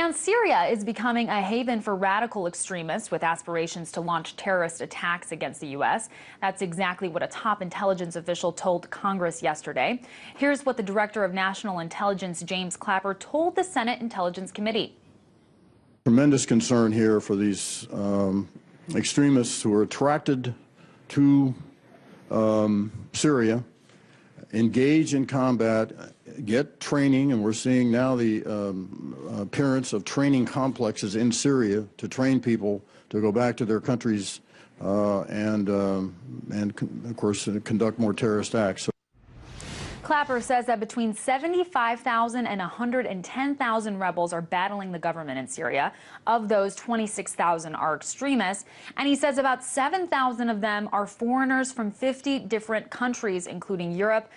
And Syria is becoming a haven for radical extremists with aspirations to launch terrorist attacks against the U.S. That's exactly what a top intelligence official told Congress yesterday. Here's what the Director of National Intelligence, James Clapper, told the Senate Intelligence Committee. Tremendous concern here for these extremists who are attracted to Syria, engage in combat, get training, and we're seeing now the appearance of training complexes in Syria to train people to go back to their countries and of course, conduct more terrorist acts. Clapper says that between 75,000 and 110,000 rebels are battling the government in Syria. Of those, 26,000 are extremists. And he says about 7,000 of them are foreigners from 50 different countries, including Europe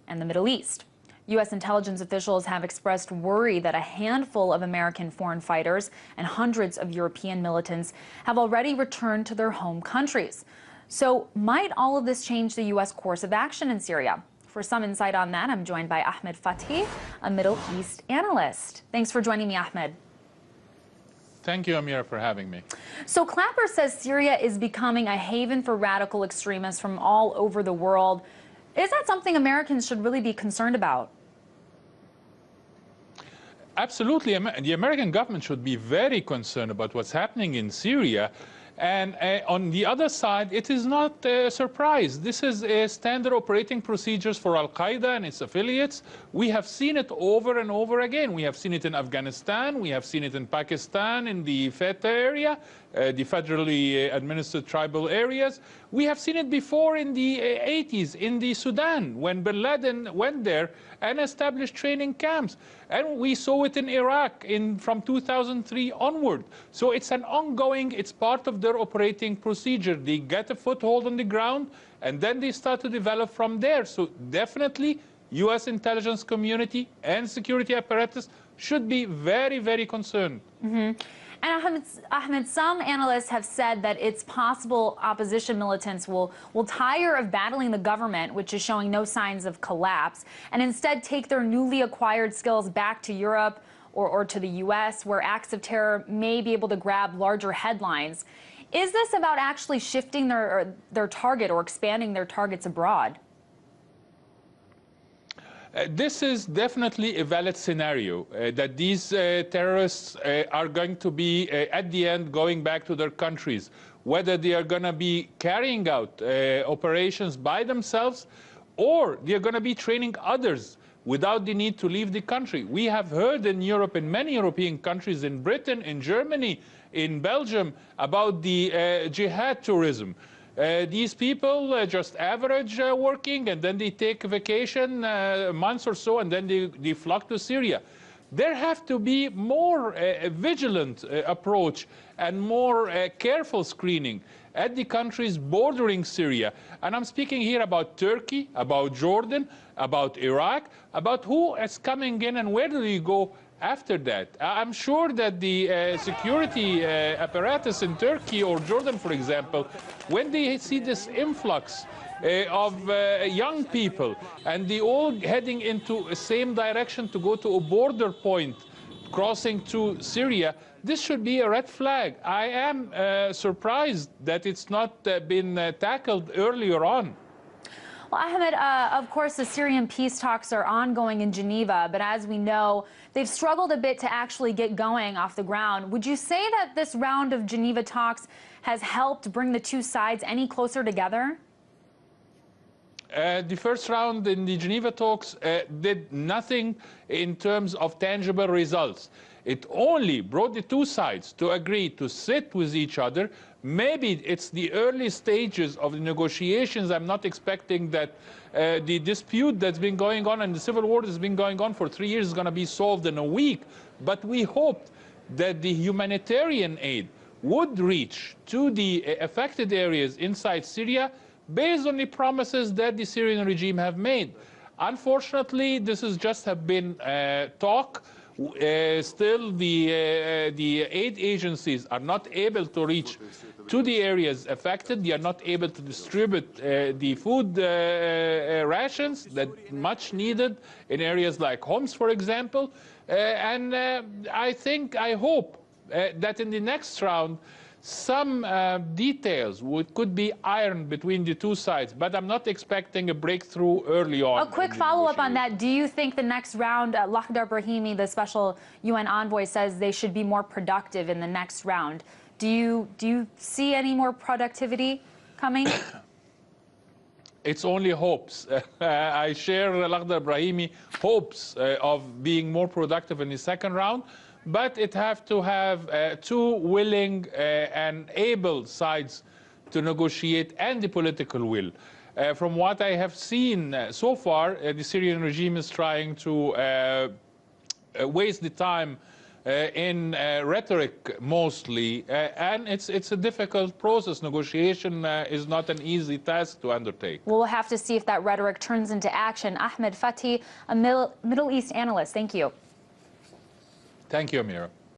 and the Middle East. U.S. intelligence officials have expressed worry that a handful of American foreign fighters and hundreds of European militants have already returned to their home countries. So might all of this change the U.S. course of action in Syria? For some insight on that, I'm joined by Ahmed Fathi, a Middle East analyst. Thanks for joining me, Ahmed. Thank you, Ameera, for having me. So Clapper says Syria is becoming a haven for radical extremists from all over the world. Is that something Americans should really be concerned about? Absolutely. The American government should be very concerned about what's happening in Syria. And on the other side, it is not a surprise. This is a standard operating procedures for Al-Qaeda and its affiliates. We have seen it over and over again. We have seen it in Afghanistan. We have seen it in Pakistan, in the FETA area, the federally administered tribal areas. We have seen it before in the 80s in the Sudan, when bin Laden went there and established training camps. And we saw it in Iraq from 2003 onward. So it's an ongoing, it's part of their operating procedure. They get a foothold on the ground, and then they start to develop from there. So definitely, U.S. intelligence community and security apparatus should be very, very concerned. Mm-hmm. And Ahmed, some analysts have said that it's possible opposition militants will tire of battling the government, which is showing no signs of collapse, and instead take their newly acquired skills back to Europe or to the U.S., where acts of terror may be able to grab larger headlines. Is this about actually shifting their target or expanding their targets abroad? This is definitely a valid scenario, that these terrorists are going to be, at the end, going back to their countries, whether they are going to be carrying out operations by themselves or they are going to be training others without the need to leave the country. We have heard in Europe, in many European countries, in Britain, in Germany, in Belgium, about the jihad tourism. These people just average working, and then they take a vacation months or so, and then they flock to Syria. There have to be more vigilant approach and more careful screening at the countries bordering Syria. And I'm speaking here about Turkey, about Jordan, about Iraq, about who is coming in and where do they go after that. I'm sure that the security apparatus in Turkey or Jordan, for example, when they see this influx of young people and they all heading into the same direction to go to a border point crossing to Syria, this should be a red flag. I am surprised that it's not been tackled earlier on. Well, Ahmed, of course, the Syrian peace talks are ongoing in Geneva, but as we know, they've struggled a bit to actually get going off the ground. Would you say that this round of Geneva talks has helped bring the two sides any closer together? The first round in the Geneva talks did nothing in terms of tangible results. It only brought the two sides to agree to sit with each other. Maybe it's the early stages of the negotiations. I'm not expecting that the dispute that's been going on and the civil war that's been going on for 3 years is going to be solved in a week. But we hoped that the humanitarian aid would reach to the affected areas inside Syria based on the promises that the Syrian regime have made. Unfortunately, this has just have been talk. Still, the aid agencies are not able to reach to the areas affected. They are not able to distribute the food rations that much needed in areas like Homs, for example. I hope that in the next round, some details could be ironed between the two sides, but I'm not expecting a breakthrough early on. A quick follow-up on that. Do you think the next round, Lakhdar Brahimi, the special UN envoy, says they should be more productive in the next round? Do you see any more productivity coming? It's only hopes. I share Lakhdar Brahimi hopes of being more productive in the second round, but it have to have two willing and able sides to negotiate and the political will. From what I have seen so far, the Syrian regime is trying to waste the time in rhetoric mostly, and it's a difficult process. Negotiation is not an easy task to undertake. We'll have to see if that rhetoric turns into action. Ahmed Fathi, a Middle East analyst, thank you. Thank you, Ameera.